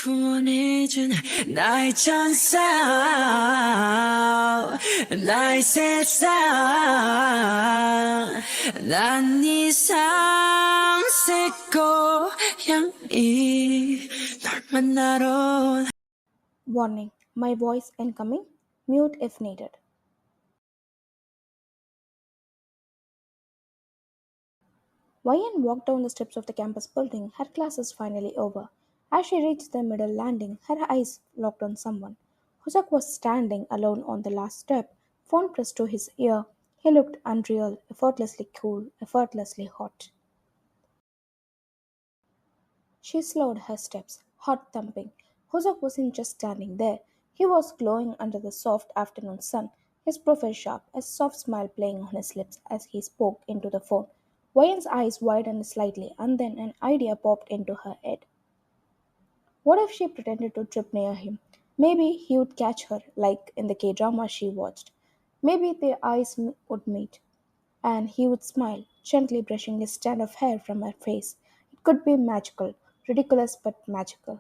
구원해준 나의 천사 나의 세상 난 이상 새 고향이 널 만나러 Warning, my voice incoming. Mute if needed. Wayan walked down the steps of the campus building, her classes finally over. As she reached the middle landing, her eyes locked on someone. Hosek was standing alone on the last step, phone pressed to his ear. He looked unreal, effortlessly cool, effortlessly hot. She slowed her steps, heart thumping. Hosek wasn't just standing there. He was glowing under the soft afternoon sun, his profile sharp, a soft smile playing on his lips as he spoke into the phone. Wayan's eyes widened slightly, and then an idea popped into her head. What if she pretended to trip near him? Maybe he would catch her, like in the K drama she watched. Maybe their eyes would meet, and he would smile, gently brushing a strand of hair from her face. It could be magical, ridiculous but magical.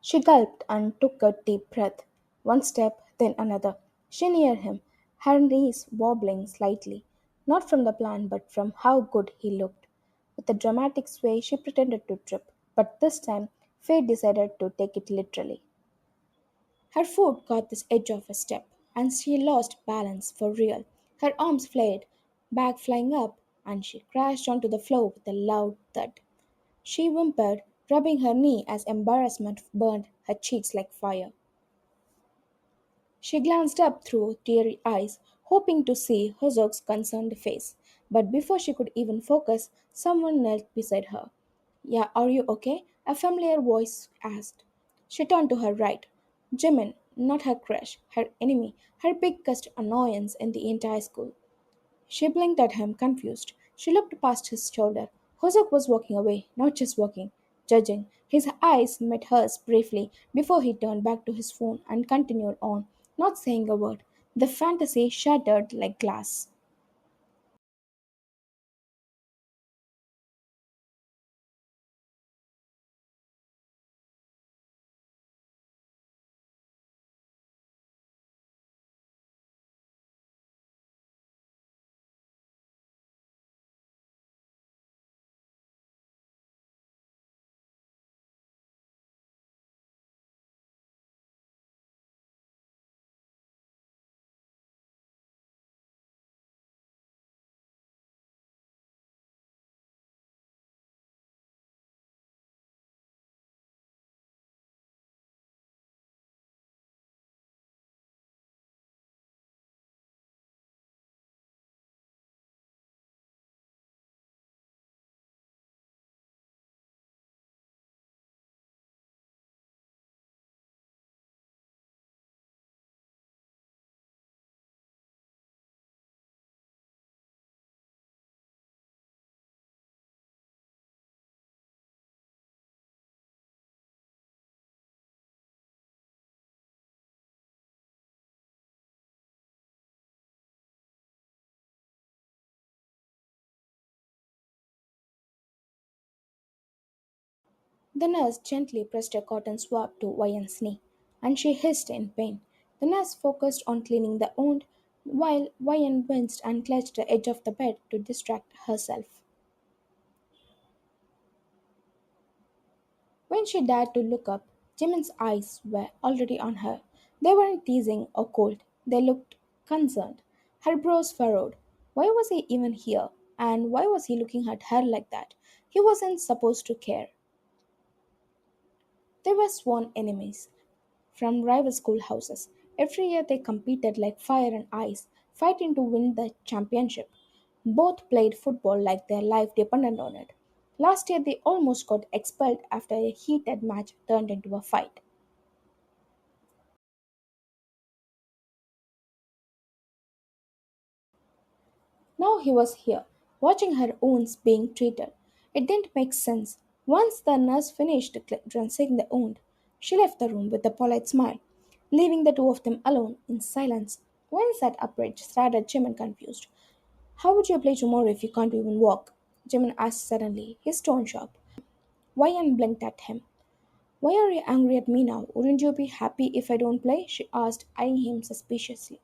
She gulped and took a deep breath. One step, then another. She neared him, her knees wobbling slightly, not from the plan but from how good he looked. With a dramatic sway, she pretended to trip, but this time, fate decided to take it literally. Her foot caught the edge of a step, and she lost balance for real. Her arms flared, bag flying up, and she crashed onto the floor with a loud thud. She whimpered, rubbing her knee as embarrassment burned her cheeks like fire. She glanced up through teary eyes, hoping to see Herzog's concerned face. But before she could even focus, someone knelt beside her. Yeah, are you okay? A familiar voice asked. She turned to her right. Jimin, not her crush, her enemy, her biggest annoyance in the entire school. She blinked at him, confused. She looked past his shoulder. Hosok was walking away, not just walking, judging. His eyes met hers briefly before he turned back to his phone and continued on, not saying a word. The fantasy shattered like glass. The nurse gently pressed a cotton swab to Wayan's knee, and she hissed in pain. The nurse focused on cleaning the wound, while Wayan winced and clutched the edge of the bed to distract herself. When she dared to look up, Jimin's eyes were already on her. They weren't teasing or cold, they looked concerned. Her brows furrowed. Why was he even here? And why was he looking at her like that? He wasn't supposed to care. They were sworn enemies from rival schoolhouses. Every year they competed like fire and ice, fighting to win the championship. Both played football like their life depended on it. Last year they almost got expelled after a heated match turned into a fight. Now he was here, watching her wounds being treated. It didn't make sense. Once the nurse finished dressing the wound, she left the room with a polite smile, leaving the two of them alone in silence. When sat upright, stared at Jim and confused. How would you play tomorrow if you can't even walk? Jimin asked suddenly, his tone sharp. Wyan blinked at him. Why are you angry at me now? Wouldn't you be happy if I don't play? She asked, eyeing him suspiciously.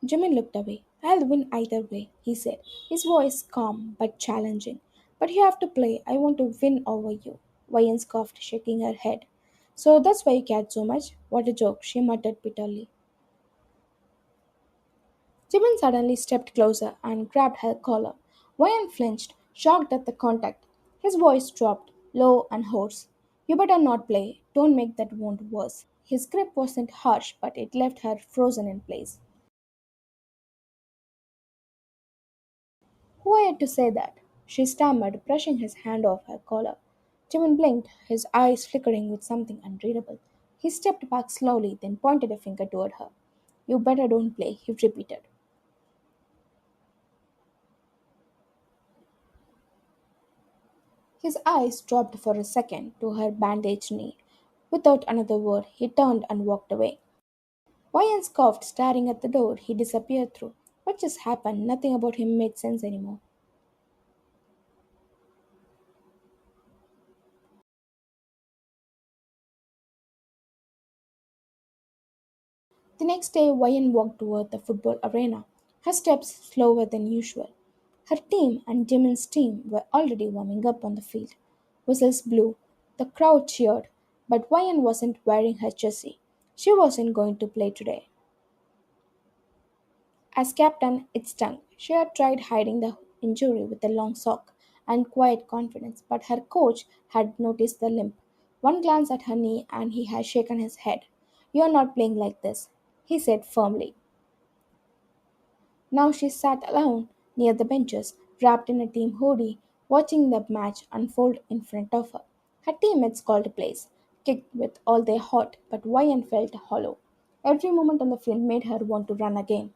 Jimin looked away. I'll win either way, he said, his voice calm but challenging. But you have to play. I want to win over you. Wyan scoffed, shaking her head. So that's why you cared so much? What a joke, she muttered bitterly. Jimin suddenly stepped closer and grabbed her collar. Wyan flinched, shocked at the contact. His voice dropped, low and hoarse. You better not play. Don't make that wound worse. His grip wasn't harsh, but it left her frozen in place. Who are you to say that? She stammered, brushing his hand off her collar. Jimin blinked, his eyes flickering with something unreadable. He stepped back slowly, then pointed a finger toward her. You better don't play, he repeated. His eyes dropped for a second to her bandaged knee. Without another word, he turned and walked away. Ryan scoffed, staring at the door he disappeared through. What just happened? Nothing about him made sense anymore. The next day, Ryan walked toward the football arena, her steps slower than usual. Her team and Jimin's team were already warming up on the field. Whistles blew, the crowd cheered, but Ryan wasn't wearing her jersey. She wasn't going to play today. As captain, it stung. She had tried hiding the injury with a long sock and quiet confidence, but her coach had noticed the limp. One glance at her knee and he had shaken his head. "You're not playing like this," he said firmly. Now she sat alone near the benches, wrapped in a team hoodie, watching the match unfold in front of her. Her teammates called plays, kicked with all their heart, but Ryan felt hollow. Every moment on the field made her want to run again.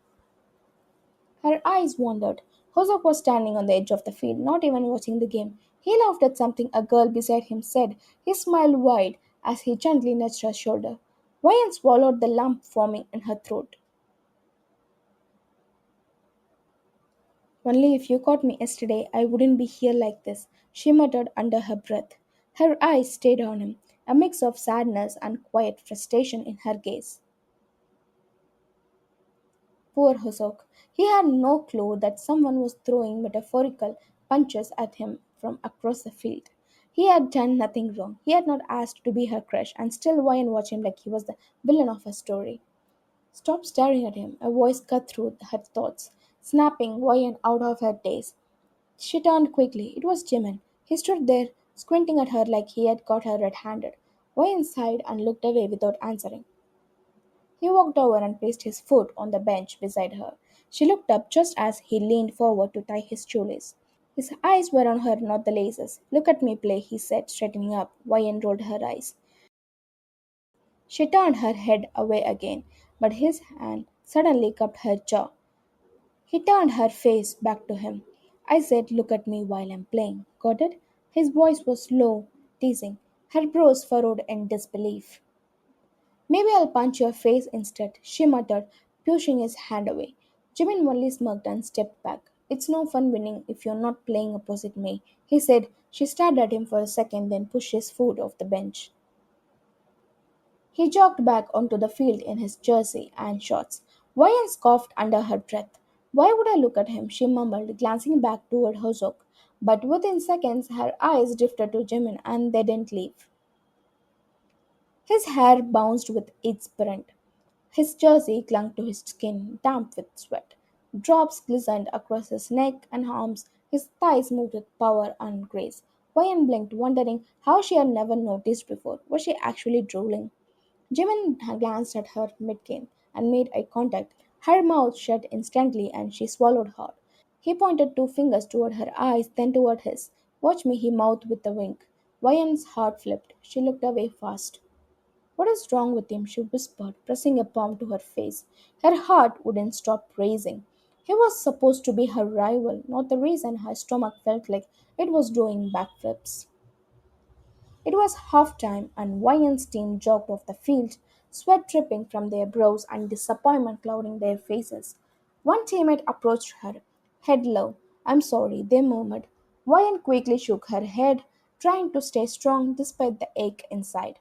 Her eyes wandered. Hosok was standing on the edge of the field, not even watching the game. He laughed at something a girl beside him said. He smiled wide as he gently nudged her shoulder. Ryan swallowed the lump forming in her throat. Only if you caught me yesterday, I wouldn't be here like this, she muttered under her breath. Her eyes stayed on him, a mix of sadness and quiet frustration in her gaze. Poor Hosok. He had no clue that someone was throwing metaphorical punches at him from across the field. He had done nothing wrong. He had not asked to be her crush, and still Ryan watched him like he was the villain of a story. Stop staring at him, a voice cut through her thoughts, snapping Ryan out of her daze. She turned quickly. It was Jimin. He stood there, squinting at her like he had caught her red handed. Ryan sighed and looked away without answering. He walked over and placed his foot on the bench beside her. She looked up just as he leaned forward to tie his shoelace. His eyes were on her, not the laces. Look at me play, he said, straightening up. Ryan rolled her eyes. She turned her head away again, but his hand suddenly cupped her jaw. He turned her face back to him. I said, look at me while I'm playing. Got it? His voice was low, teasing. Her brows furrowed in disbelief. Maybe I'll punch your face instead, she muttered, pushing his hand away. Jimin only smirked and stepped back. It's no fun winning if you're not playing opposite me, he said. She stared at him for a second, then pushed his foot off the bench. He jogged back onto the field in his jersey and shorts. Ryan scoffed under her breath. Why would I look at him? She mumbled, glancing back toward Hozok. But within seconds, her eyes drifted to Jimin and they didn't leave. His hair bounced with its print. His jersey clung to his skin, damp with sweat. Drops glistened across his neck and arms. His thighs moved with power and grace. Ryan blinked, wondering how she had never noticed before. Was she actually drooling? Jimin glanced at her mid-game and made eye contact. Her mouth shut instantly and she swallowed hard. He pointed two fingers toward her eyes, then toward his. Watch me, he mouthed with a wink. Ryan's heart flipped. She looked away fast. What is wrong with him? She whispered, pressing a palm to her face. Her heart wouldn't stop racing. He was supposed to be her rival, not the reason her stomach felt like it was doing backflips. It was half time, and Ryan's team jogged off the field, sweat dripping from their brows and disappointment clouding their faces. One teammate approached her. Head low. I'm sorry, they murmured. Wyan quickly shook her head, trying to stay strong despite the ache inside.